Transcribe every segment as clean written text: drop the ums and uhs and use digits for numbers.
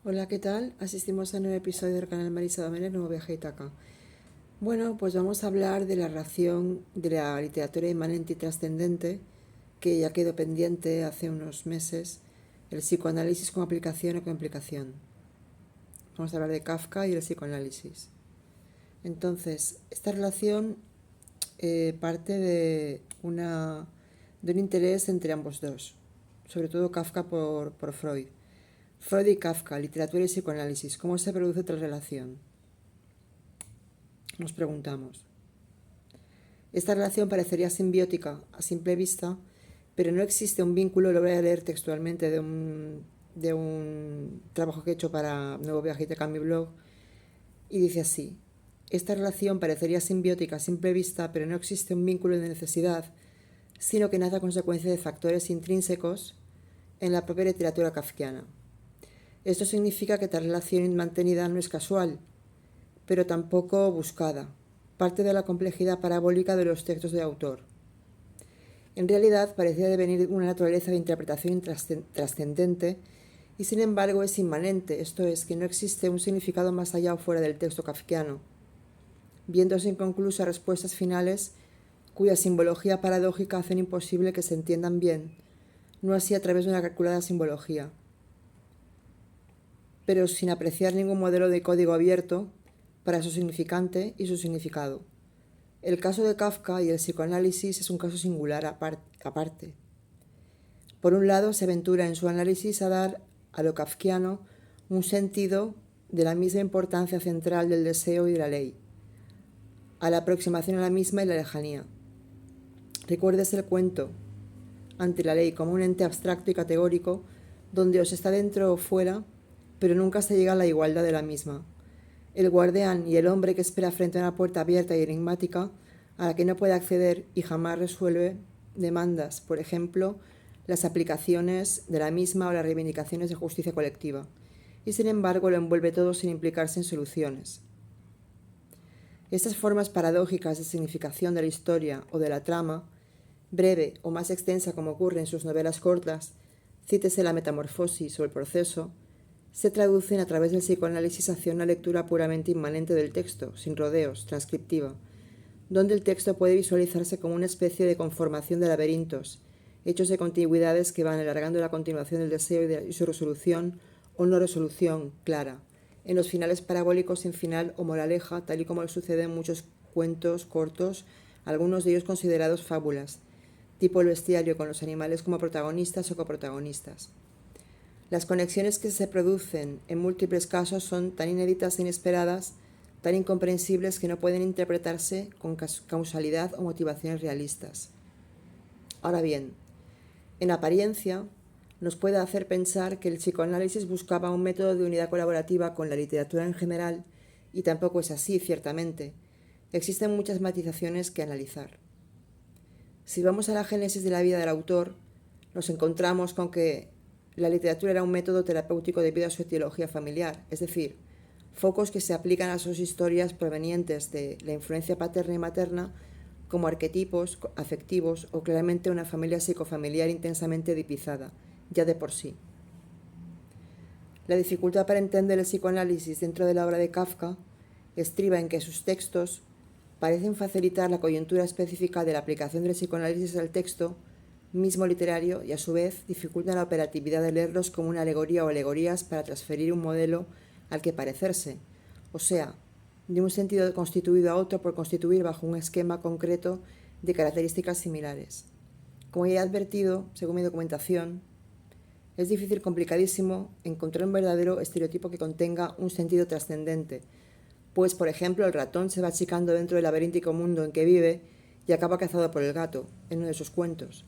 Hola, ¿qué tal? Asistimos a un nuevo episodio del canal Marisa Domenech, Nuevo Viaje a Itaca. Bueno, pues vamos a hablar de la relación de la literatura inmanente y trascendente, que ya quedó pendiente hace unos meses, el psicoanálisis como aplicación o como implicación. Vamos a hablar de Kafka y el psicoanálisis. Entonces, esta relación parte de un interés entre ambos dos, sobre todo Kafka por Freud. Freud y Kafka, literatura y psicoanálisis. ¿Cómo se produce tal relación? Nos preguntamos. Esta relación parecería simbiótica a simple vista, pero no existe un vínculo. Lo voy a leer textualmente de un trabajo que he hecho para Nuevo Viaje a mi blog, y dice así: esta relación parecería simbiótica a simple vista, pero no existe un vínculo de necesidad, sino que nace a consecuencia de factores intrínsecos en la propia literatura kafkiana. Esto significa que tal relación mantenida no es casual, pero tampoco buscada, parte de la complejidad parabólica de los textos de autor. En realidad parecía devenir de una naturaleza de interpretación trascendente y sin embargo es inmanente, esto es, que no existe un significado más allá o fuera del texto kafkiano, viéndose inconclusas respuestas finales cuya simbología paradójica hacen imposible que se entiendan bien, no así a través de una calculada simbología, pero sin apreciar ningún modelo de código abierto para su significante y su significado. El caso de Kafka y el psicoanálisis es un caso singular aparte. Por un lado, se aventura en su análisis a dar a lo kafkiano un sentido de la misma importancia central del deseo y de la ley, a la aproximación a la misma y la lejanía. Recuérdese el cuento ante la ley como un ente abstracto y categórico, donde os está dentro o fuera, pero nunca se llega a la igualdad de la misma. El guardián y el hombre que espera frente a una puerta abierta y enigmática a la que no puede acceder y jamás resuelve demandas, por ejemplo, las aplicaciones de la misma o las reivindicaciones de justicia colectiva, y sin embargo lo envuelve todo sin implicarse en soluciones. Estas formas paradójicas de significación de la historia o de la trama, breve o más extensa como ocurre en sus novelas cortas, cítese La Metamorfosis o El Proceso, se traducen a través del psicoanálisis hacia una lectura puramente inmanente del texto, sin rodeos, transcriptiva, donde el texto puede visualizarse como una especie de conformación de laberintos, hechos de continuidades que van alargando la continuación del deseo y su resolución o no resolución clara, en los finales parabólicos sin final o moraleja, tal y como sucede en muchos cuentos cortos, algunos de ellos considerados fábulas, tipo El bestiario, con los animales como protagonistas o coprotagonistas. Las conexiones que se producen en múltiples casos son tan inéditas e inesperadas, tan incomprensibles que no pueden interpretarse con causalidad o motivaciones realistas. Ahora bien, en apariencia, nos puede hacer pensar que el psicoanálisis buscaba un método de unidad colaborativa con la literatura en general, y tampoco es así, ciertamente. Existen muchas matizaciones que analizar. Si vamos a la génesis de la vida del autor, nos encontramos con que la literatura era un método terapéutico debido a su etiología familiar, es decir, focos que se aplican a sus historias provenientes de la influencia paterna y materna como arquetipos afectivos o claramente una familia psicofamiliar intensamente tipizada, ya de por sí. La dificultad para entender el psicoanálisis dentro de la obra de Kafka estriba en que sus textos parecen facilitar la coyuntura específica de la aplicación del psicoanálisis al texto mismo literario y a su vez dificultan la operatividad de leerlos como una alegoría o alegorías para transferir un modelo al que parecerse, o sea, de un sentido constituido a otro por constituir bajo un esquema concreto de características similares. Como ya he advertido, según mi documentación, es difícil, complicadísimo, encontrar un verdadero estereotipo que contenga un sentido trascendente, pues, por ejemplo, el ratón se va achicando dentro del laberíntico mundo en que vive y acaba cazado por el gato, en uno de sus cuentos,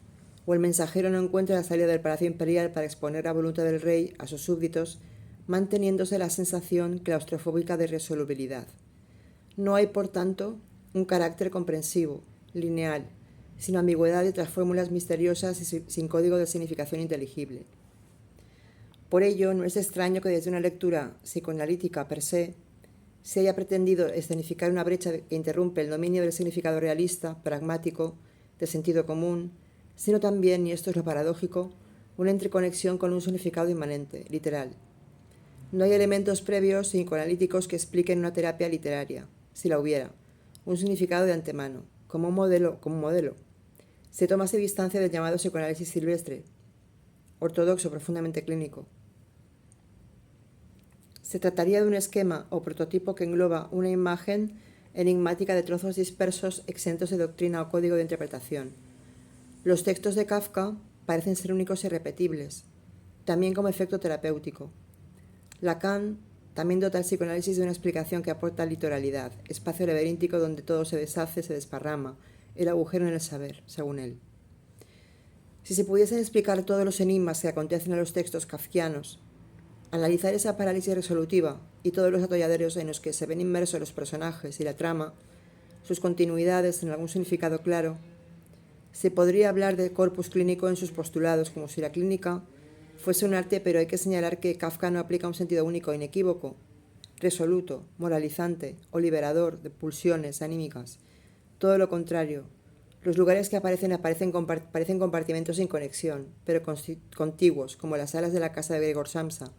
o el mensajero no encuentra la salida del palacio imperial para exponer la voluntad del rey a sus súbditos, manteniéndose la sensación claustrofóbica de irresolubilidad. No hay, por tanto, un carácter comprensivo, lineal, sino ambigüedad y otras fórmulas misteriosas y sin código de significación inteligible. Por ello, no es extraño que desde una lectura psicoanalítica per se se haya pretendido escenificar una brecha que interrumpe el dominio del significado realista, pragmático, de sentido común, sino también, y esto es lo paradójico, una interconexión con un significado inmanente, literal. No hay elementos previos psicoanalíticos que expliquen una terapia literaria, si la hubiera, un significado de antemano, como modelo. Se tomase distancia del llamado psicoanálisis silvestre, ortodoxo, profundamente clínico. Se trataría de un esquema o prototipo que engloba una imagen enigmática de trozos dispersos exentos de doctrina o código de interpretación. Los textos de Kafka parecen ser únicos y repetibles, también como efecto terapéutico. Lacan también dota al psicoanálisis de una explicación que aporta litoralidad, espacio laberíntico donde todo se deshace, se desparrama, el agujero en el saber, según él. Si se pudiesen explicar todos los enigmas que acontecen en los textos kafkianos, analizar esa parálisis resolutiva y todos los atolladeros en los que se ven inmersos los personajes y la trama, sus continuidades en algún significado claro, se podría hablar de corpus clínico en sus postulados, como si la clínica fuese un arte, pero hay que señalar que Kafka no aplica un sentido único, inequívoco, resoluto, moralizante o liberador de pulsiones anímicas. Todo lo contrario. Los lugares que parecen compartimentos sin conexión, pero contiguos, como las salas de la casa de Gregor Samsa,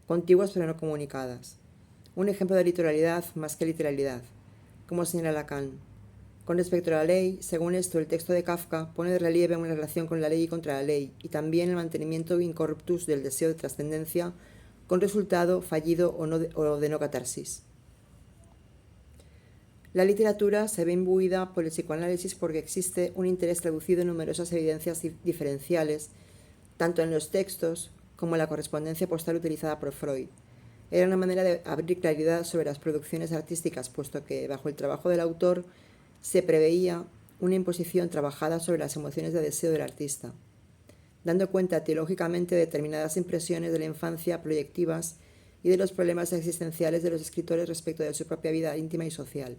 contiguas pero no comunicadas. Un ejemplo de literalidad más que literalidad, como señala Lacan. Con respecto a la ley, según esto, el texto de Kafka pone de relieve una relación con la ley y contra la ley, y también el mantenimiento incorruptus del deseo de trascendencia, con resultado fallido o de no catarsis. La literatura se ve imbuida por el psicoanálisis porque existe un interés traducido en numerosas evidencias diferenciales, tanto en los textos como en la correspondencia postal utilizada por Freud. Era una manera de abrir claridad sobre las producciones artísticas, puesto que, bajo el trabajo del autor, se preveía una imposición trabajada sobre las emociones de deseo del artista, dando cuenta teológicamente de determinadas impresiones de la infancia proyectivas y de los problemas existenciales de los escritores respecto de su propia vida íntima y social.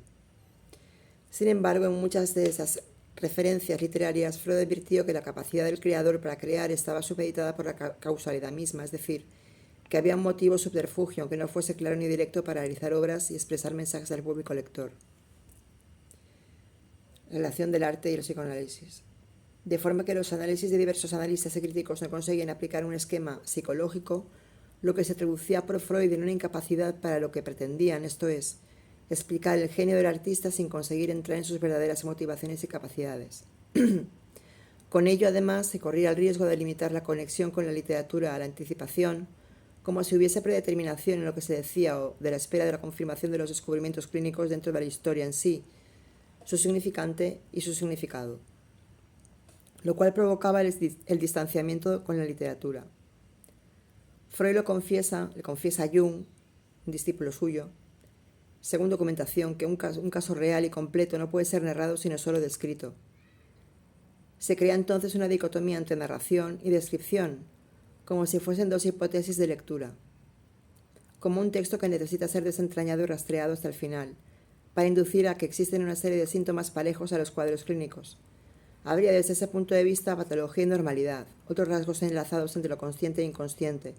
Sin embargo, en muchas de esas referencias literarias, Freud advirtió que la capacidad del creador para crear estaba supeditada por la causalidad misma, es decir, que había un motivo subterfugio, aunque no fuese claro ni directo, para realizar obras y expresar mensajes al público lector. Relación del arte y el psicoanálisis. De forma que los análisis de diversos analistas y críticos no conseguían aplicar un esquema psicológico, lo que se traducía por Freud en una incapacidad para lo que pretendían, esto es, explicar el genio del artista sin conseguir entrar en sus verdaderas motivaciones y capacidades. Con ello, además, se corría el riesgo de limitar la conexión con la literatura a la anticipación, como si hubiese predeterminación en lo que se decía o de la espera de la confirmación de los descubrimientos clínicos dentro de la historia en sí, su significante y su significado, lo cual provocaba el distanciamiento con la literatura. Freud le confiesa a Jung, un discípulo suyo, según documentación, que un caso real y completo no puede ser narrado sino solo descrito. Se crea entonces una dicotomía entre narración y descripción, como si fuesen dos hipótesis de lectura, como un texto que necesita ser desentrañado y rastreado hasta el final, para inducir a que existen una serie de síntomas parejos a los cuadros clínicos. Habría desde ese punto de vista patología y normalidad, otros rasgos enlazados entre lo consciente e inconsciente,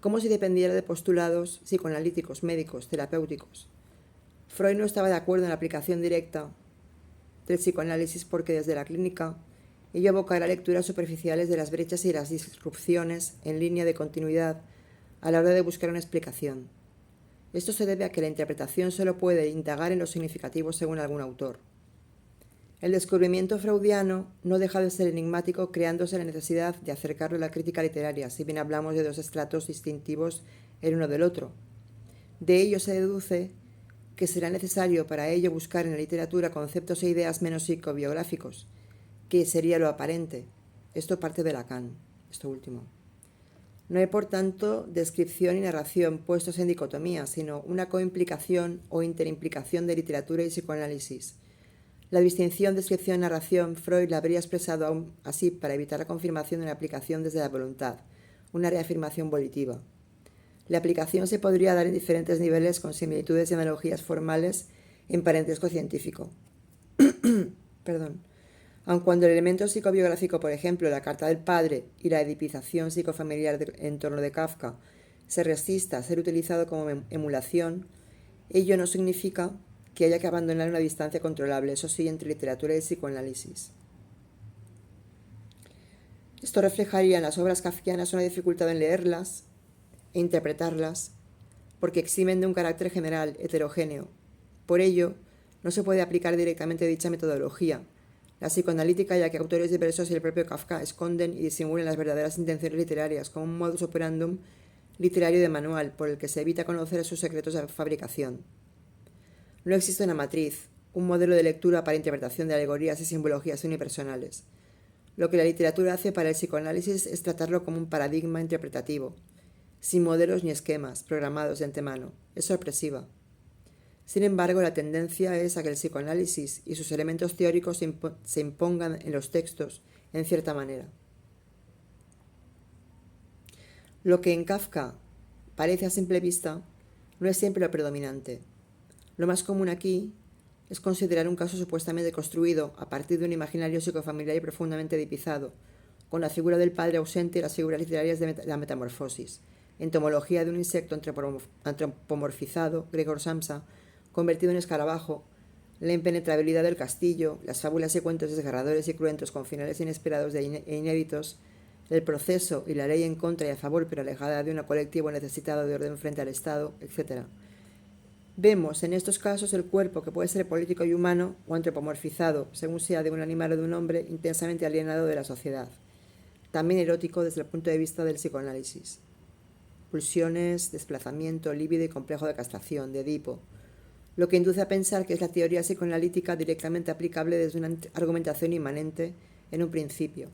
como si dependiera de postulados psicoanalíticos, médicos, terapéuticos. Freud no estaba de acuerdo en la aplicación directa del psicoanálisis porque desde la clínica ello evocará lecturas superficiales de las brechas y las disrupciones en línea de continuidad a la hora de buscar una explicación. Esto se debe a que la interpretación solo puede indagar en lo significativo según algún autor. El descubrimiento freudiano no deja de ser enigmático, creándose la necesidad de acercarlo a la crítica literaria, si bien hablamos de dos estratos distintivos el uno del otro. De ello se deduce que será necesario para ello buscar en la literatura conceptos e ideas menos psicobiográficos, que sería lo aparente. Esto parte de Lacan, esto último. No hay, por tanto, descripción y narración puestos en dicotomía, sino una coimplicación o interimplicación de literatura y psicoanálisis. La distinción descripción-narración Freud la habría expresado aún así para evitar la confirmación de una aplicación desde la voluntad, una reafirmación volitiva. La aplicación se podría dar en diferentes niveles con similitudes y analogías formales en parentesco científico. Aun cuando el elemento psicobiográfico, por ejemplo, la carta del padre y la edipización psicofamiliar en torno de Kafka, se resista a ser utilizado como emulación, ello no significa que haya que abandonar una distancia controlable, eso sí, entre literatura y psicoanálisis. Esto reflejaría en las obras kafkianas una dificultad en leerlas e interpretarlas porque eximen de un carácter general, heterogéneo. Por ello, no se puede aplicar directamente dicha metodología. La psicoanalítica, ya que autores diversos y el propio Kafka esconden y disimulan las verdaderas intenciones literarias como un modus operandum literario de manual por el que se evita conocer sus secretos de fabricación. No existe una matriz, un modelo de lectura para interpretación de alegorías y simbologías unipersonales. Lo que la literatura hace para el psicoanálisis es tratarlo como un paradigma interpretativo, sin modelos ni esquemas programados de antemano. Es sorpresiva. Sin embargo, la tendencia es a que el psicoanálisis y sus elementos teóricos se impongan en los textos en cierta manera. Lo que en Kafka parece a simple vista no es siempre lo predominante. Lo más común aquí es considerar un caso supuestamente construido a partir de un imaginario psicofamiliar y profundamente tipizado, con la figura del padre ausente y las figuras literarias de la metamorfosis, entomología de un insecto antropomorfizado, Gregor Samsa, convertido en escarabajo, la impenetrabilidad del castillo, las fábulas y cuentos desgarradores y cruentos con finales inesperados e inéditos, el proceso y la ley en contra y a favor pero alejada de un colectivo necesitado de orden frente al Estado, etc. Vemos en estos casos el cuerpo, que puede ser político y humano o antropomorfizado, según sea de un animal o de un hombre, intensamente alienado de la sociedad. También erótico desde el punto de vista del psicoanálisis. Pulsiones, desplazamiento, líbido y complejo de castración, de Edipo, lo que induce a pensar que es la teoría psicoanalítica directamente aplicable desde una argumentación inmanente en un principio,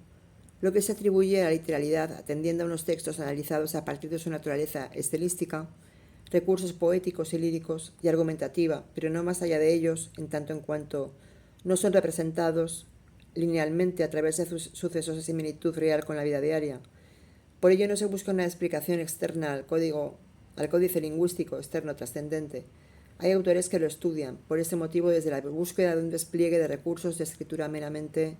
lo que se atribuye a la literalidad atendiendo a unos textos analizados a partir de su naturaleza estilística, recursos poéticos y líricos y argumentativa, pero no más allá de ellos, en tanto en cuanto no son representados linealmente a través de sucesos de similitud real con la vida diaria. Por ello no se busca una explicación externa al códice lingüístico externo trascendente. Hay autores que lo estudian, por este motivo, desde la búsqueda de un despliegue de recursos de escritura meramente.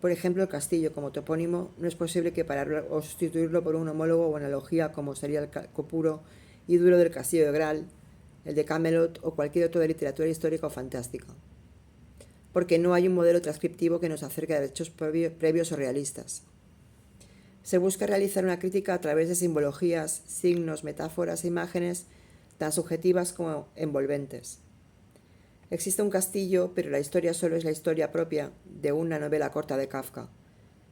Por ejemplo, el castillo como topónimo no es posible equipararlo o sustituirlo por un homólogo o analogía como sería el casco puro y duro del castillo de Graal, el de Camelot o cualquier otro de literatura histórica o fantástica, porque no hay un modelo transcriptivo que nos acerque a hechos previos o realistas. Se busca realizar una crítica a través de simbologías, signos, metáforas e imágenes tan subjetivas como envolventes. Existe un castillo, pero la historia solo es la historia propia de una novela corta de Kafka.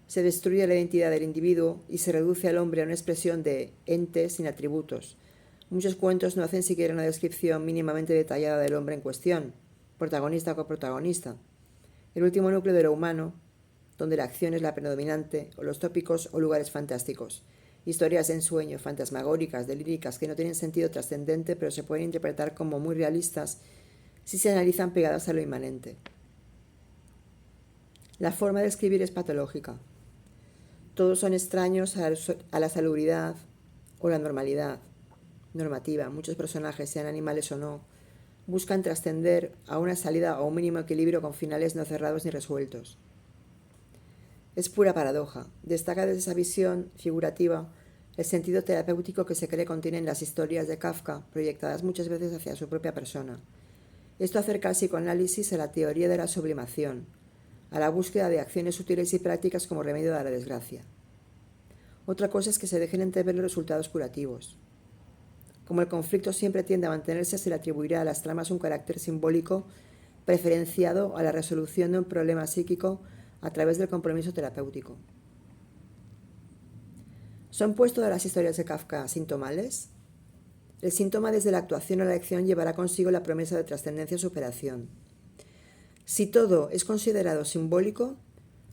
Se destruye la identidad del individuo y se reduce al hombre a una expresión de ente sin atributos. Muchos cuentos no hacen siquiera una descripción mínimamente detallada del hombre en cuestión, protagonista o coprotagonista. El último núcleo de lo humano, donde la acción es la predominante, o los tópicos o lugares fantásticos. Historias de ensueño, fantasmagóricas, delíricas, que no tienen sentido trascendente, pero se pueden interpretar como muy realistas si se analizan pegadas a lo inmanente. La forma de escribir es patológica. Todos son extraños a la salubridad o la normalidad normativa. Muchos personajes, sean animales o no, buscan trascender a una salida o un mínimo equilibrio con finales no cerrados ni resueltos. Es pura paradoja. Destaca desde esa visión figurativa el sentido terapéutico que se cree contienen las historias de Kafka, proyectadas muchas veces hacia su propia persona. Esto acerca al psicoanálisis a la teoría de la sublimación, a la búsqueda de acciones sutiles y prácticas como remedio a la desgracia. Otra cosa es que se dejen entrever los resultados curativos. Como el conflicto siempre tiende a mantenerse, se le atribuirá a las tramas un carácter simbólico preferenciado a la resolución de un problema psíquico a través del compromiso terapéutico. ¿Son pues todas las historias de Kafka sintomales? El síntoma desde la actuación a la acción llevará consigo la promesa de trascendencia y superación. Si todo es considerado simbólico,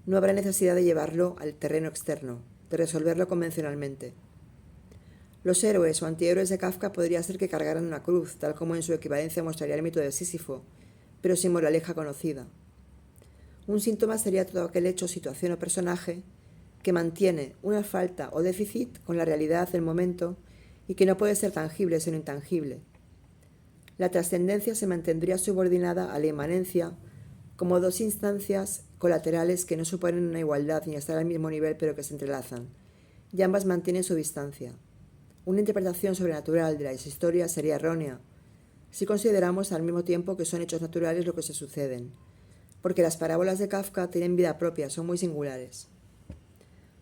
no habrá necesidad de llevarlo al terreno externo, de resolverlo convencionalmente. Los héroes o antihéroes de Kafka podría ser que cargaran una cruz, tal como en su equivalencia mostraría el mito de Sísifo, pero sin moraleja conocida. Un síntoma sería todo aquel hecho, situación o personaje que mantiene una falta o déficit con la realidad del momento y que no puede ser tangible sino intangible. La trascendencia se mantendría subordinada a la inmanencia como dos instancias colaterales que no suponen una igualdad ni estar al mismo nivel pero que se entrelazan, y ambas mantienen su distancia. Una interpretación sobrenatural de las historias sería errónea si consideramos al mismo tiempo que son hechos naturales lo que se suceden, porque las parábolas de Kafka tienen vida propia, son muy singulares.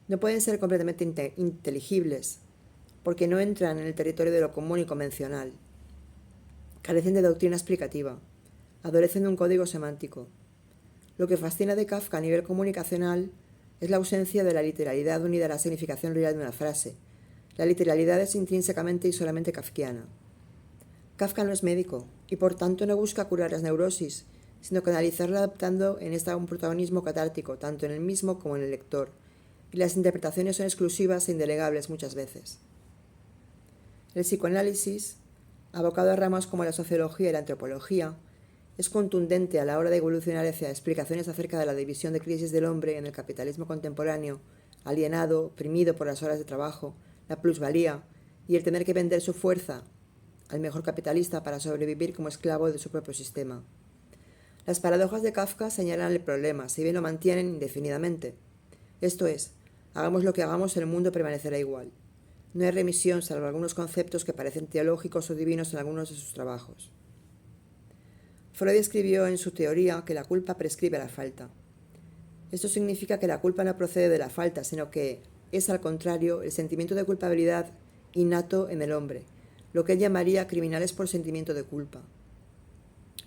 No pueden ser completamente inteligibles, porque no entran en el territorio de lo común y convencional. Carecen de doctrina explicativa, adolecen de un código semántico. Lo que fascina de Kafka a nivel comunicacional es la ausencia de la literalidad unida a la significación real de una frase. La literalidad es intrínsecamente y solamente kafkiana. Kafka no es médico y por tanto no busca curar las neurosis, sino canalizarla adaptando en esta un protagonismo catártico, tanto en el mismo como en el lector, y las interpretaciones son exclusivas e indelegables muchas veces. El psicoanálisis, abocado a ramas como la sociología y la antropología, es contundente a la hora de evolucionar hacia explicaciones acerca de la división de crisis del hombre en el capitalismo contemporáneo, alienado, oprimido por las horas de trabajo, la plusvalía y el tener que vender su fuerza al mejor capitalista para sobrevivir como esclavo de su propio sistema. Las paradojas de Kafka señalan el problema, si bien lo mantienen indefinidamente. Esto es, hagamos lo que hagamos, el mundo permanecerá igual. No hay remisión salvo algunos conceptos que parecen teológicos o divinos en algunos de sus trabajos. Freud escribió en su teoría que la culpa prescribe la falta. Esto significa que la culpa no procede de la falta, sino que es, al contrario, el sentimiento de culpabilidad innato en el hombre, lo que él llamaría criminales por sentimiento de culpa,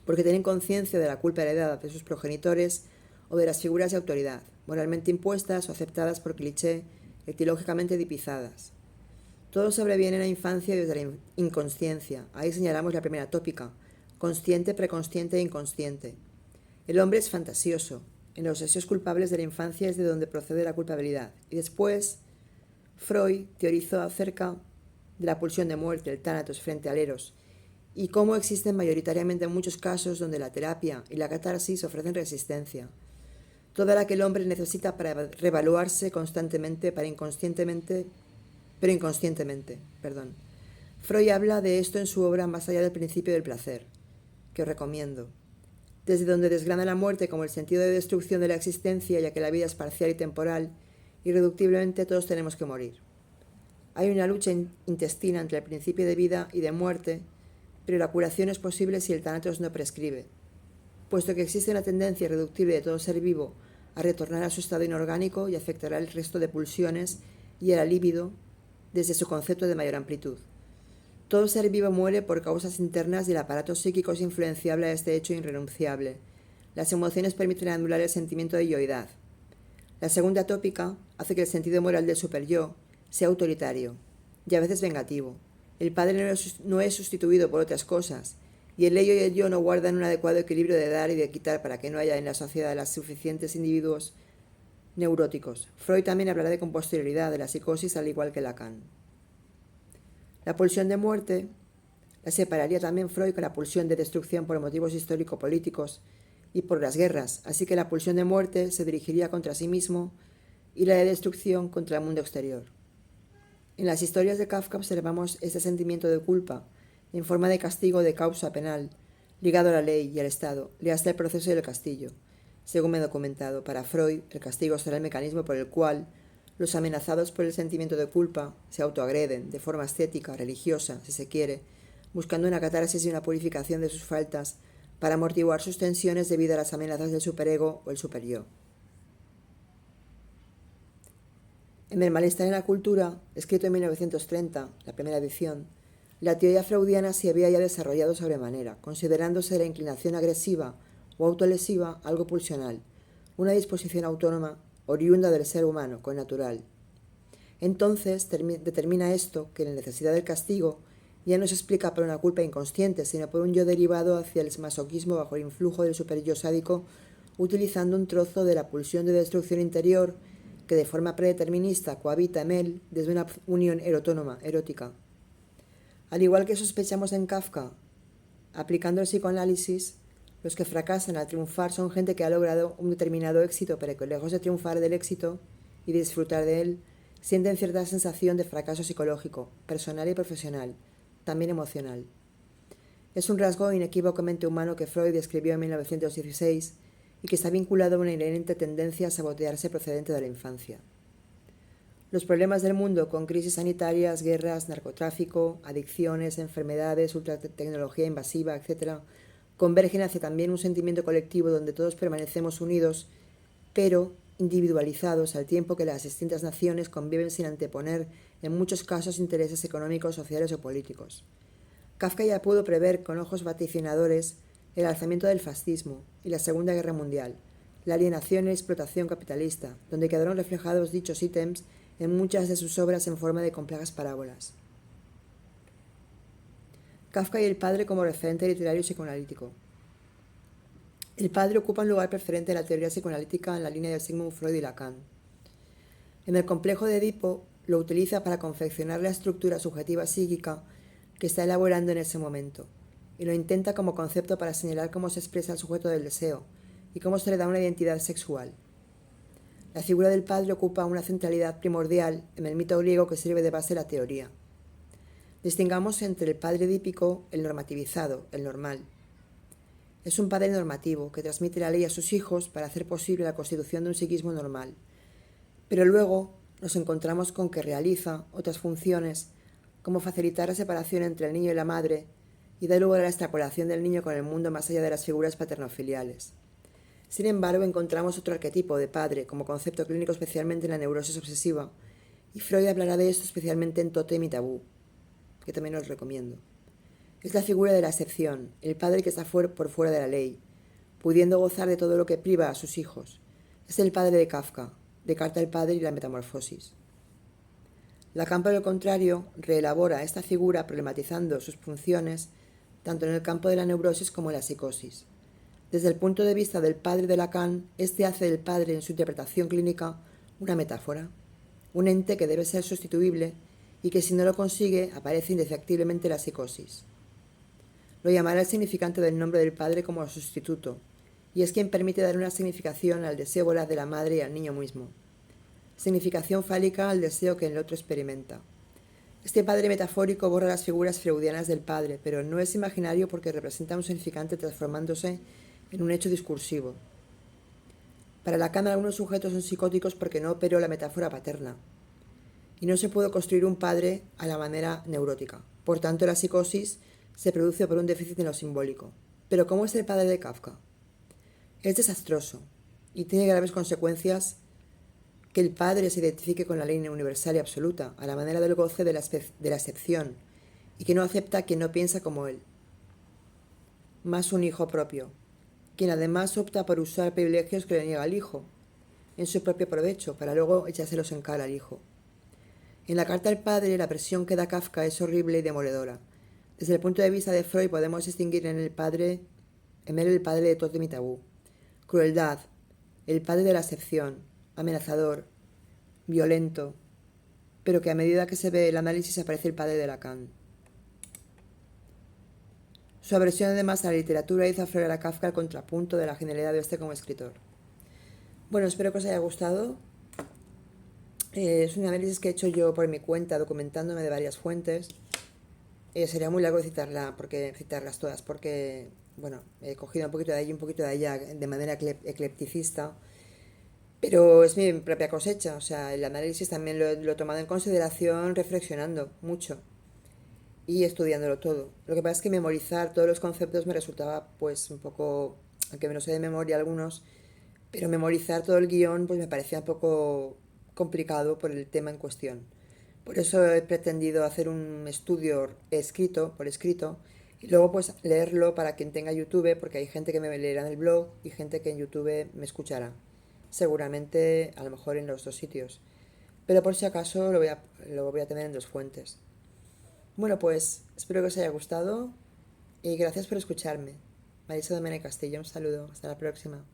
porque tienen conciencia de la culpa heredada de sus progenitores o de las figuras de autoridad, moralmente impuestas o aceptadas por cliché, etilógicamente tipizadas. Todo sobreviene en la infancia y desde la inconsciencia. Ahí señalamos la primera tópica: consciente, preconsciente e inconsciente. El hombre es fantasioso. En los deseos culpables de la infancia es de donde procede la culpabilidad. Y después, Freud teorizó acerca de la pulsión de muerte, el tánatos frente al eros, y cómo existen mayoritariamente muchos casos donde la terapia y la catarsis ofrecen resistencia. Toda la que el hombre necesita para revaluarse constantemente, pero inconscientemente. Freud habla de esto en su obra Más allá del principio del placer, que os recomiendo, desde donde desgrana la muerte como el sentido de destrucción de la existencia, ya que la vida es parcial y temporal, irreductiblemente todos tenemos que morir. Hay una lucha intestina entre el principio de vida y de muerte, pero la curación es posible si el tánatos no prescribe, puesto que existe una tendencia irreductible de todo ser vivo a retornar a su estado inorgánico y afectará el resto de pulsiones y el líbido desde su concepto de mayor amplitud. Todo ser vivo muere por causas internas y el aparato psíquico es influenciable a este hecho irrenunciable. Las emociones permiten anular el sentimiento de yoidad. La segunda tópica hace que el sentido moral del superyo sea autoritario y a veces vengativo. El padre no es sustituido por otras cosas, y el ello y el yo no guardan un adecuado equilibrio de dar y de quitar para que no haya en la sociedad las suficientes individuos neuróticos. Freud también hablará con posterioridad de la psicosis, al igual que Lacan. La pulsión de muerte la separaría también Freud con la pulsión de destrucción por motivos histórico-políticos y por las guerras, así que la pulsión de muerte se dirigiría contra sí mismo y la de destrucción contra el mundo exterior. En las historias de Kafka observamos este sentimiento de culpa en forma de castigo de causa penal, ligado a la ley y al Estado, le hasta el proceso del castillo. Según me he documentado, para Freud, el castigo será el mecanismo por el cual los amenazados por el sentimiento de culpa se autoagreden, de forma estética, religiosa, si se quiere, buscando una catarsis y una purificación de sus faltas para amortiguar sus tensiones debido a las amenazas del superego o el superyo. En El malestar en la cultura, escrito en 1930, la primera edición, la teoría freudiana se había ya desarrollado sobremanera, considerándose la inclinación agresiva o autolesiva algo pulsional, una disposición autónoma oriunda del ser humano, connatural. Entonces determina esto que la necesidad del castigo ya no se explica por una culpa inconsciente, sino por un yo derivado hacia el masoquismo bajo el influjo del superyo sádico, utilizando un trozo de la pulsión de destrucción interior que de forma predeterminista cohabita en él desde una unión erótica. Al igual que sospechamos en Kafka, aplicando el psicoanálisis, los que fracasan al triunfar son gente que ha logrado un determinado éxito, pero que lejos de triunfar del éxito y de disfrutar de él, sienten cierta sensación de fracaso psicológico, personal y profesional, también emocional. Es un rasgo inequívocamente humano que Freud describió en 1916 y que está vinculado a una inherente tendencia a sabotearse procedente de la infancia. Los problemas del mundo, con crisis sanitarias, guerras, narcotráfico, adicciones, enfermedades, ultratecnología invasiva, etc., convergen hacia también un sentimiento colectivo donde todos permanecemos unidos, pero individualizados, al tiempo que las distintas naciones conviven sin anteponer en muchos casos intereses económicos, sociales o políticos. Kafka ya pudo prever con ojos vaticinadores el alzamiento del fascismo y la Segunda Guerra Mundial, la alienación y la explotación capitalista, donde quedaron reflejados dichos ítems en muchas de sus obras en forma de complejas parábolas. Kafka y el padre como referente literario y psicoanalítico. El padre ocupa un lugar preferente en la teoría psicoanalítica en la línea de Sigmund Freud y Lacan. En el complejo de Edipo lo utiliza para confeccionar la estructura subjetiva psíquica que está elaborando en ese momento, y lo intenta como concepto para señalar cómo se expresa el sujeto del deseo y cómo se le da una identidad sexual. La figura del padre ocupa una centralidad primordial en el mito griego que sirve de base a la teoría. Distingamos entre el padre edípico, el normativizado, el normal. Es un padre normativo que transmite la ley a sus hijos para hacer posible la constitución de un psiquismo normal. Pero luego nos encontramos con que realiza otras funciones, como facilitar la separación entre el niño y la madre y da lugar a la extrapolación del niño con el mundo más allá de las figuras paternofiliales. Sin embargo, encontramos otro arquetipo de padre como concepto clínico especialmente en la neurosis obsesiva, y Freud hablará de esto especialmente en Tótem y Tabú, que también os recomiendo. Es la figura de la excepción, el padre que está por fuera de la ley, pudiendo gozar de todo lo que priva a sus hijos. Es el padre de Kafka, de Carta al Padre y la Metamorfosis. Lacan, por el contrario, reelabora esta figura problematizando sus funciones tanto en el campo de la neurosis como en la psicosis. Desde el punto de vista del padre de Lacan, este hace del padre en su interpretación clínica una metáfora, un ente que debe ser sustituible y que si no lo consigue aparece indefectiblemente la psicosis. Lo llamará el significante del nombre del padre como sustituto, y es quien permite dar una significación al deseo voraz de la madre y al niño mismo. Significación fálica al deseo que el otro experimenta. Este padre metafórico borra las figuras freudianas del padre, pero no es imaginario porque representa un significante transformándose en un hecho discursivo. Para Lacan, algunos sujetos son psicóticos porque no operó la metáfora paterna, y no se puede construir un padre a la manera neurótica. Por tanto, la psicosis se produce por un déficit en lo simbólico. Pero ¿cómo es el padre de Kafka? Es desastroso y tiene graves consecuencias que el padre se identifique con la ley universal y absoluta, a la manera del goce de la excepción, y que no acepta a quien no piensa como él. Más un hijo propio, quien además opta por usar privilegios que le niega al hijo, en su propio provecho, para luego echárselos en cara al hijo. En la carta al padre, la presión que da Kafka es horrible y demoledora. Desde el punto de vista de Freud podemos distinguir en él el padre de Tótem y Tabú. Crueldad, el padre de la excepción, amenazador, violento, pero que a medida que se ve el análisis aparece el padre de Lacan. Su aversión además a la literatura hizo aflorar a Kafka el contrapunto de la genialidad de este como escritor. Bueno, espero que os haya gustado. Es un análisis que he hecho yo por mi cuenta, documentándome de varias fuentes. Sería muy largo citarlas todas, porque bueno, he cogido un poquito de allí y un poquito de allá de manera eclecticista, pero es mi propia cosecha. O sea, el análisis también lo he tomado en consideración reflexionando mucho y estudiándolo todo. Lo que pasa es que memorizar todos los conceptos me resultaba pues un poco, aunque me lo sé de memoria algunos, pero memorizar todo el guión pues me parecía un poco complicado por el tema en cuestión. Por eso he pretendido hacer un estudio por escrito, y luego pues leerlo para quien tenga YouTube, porque hay gente que me leerá en el blog y gente que en YouTube me escuchará. Seguramente, a lo mejor en los dos sitios. Pero por si acaso lo voy a tener en dos fuentes. Bueno, pues espero que os haya gustado y gracias por escucharme. Marisa Domene Castillo, un saludo. Hasta la próxima.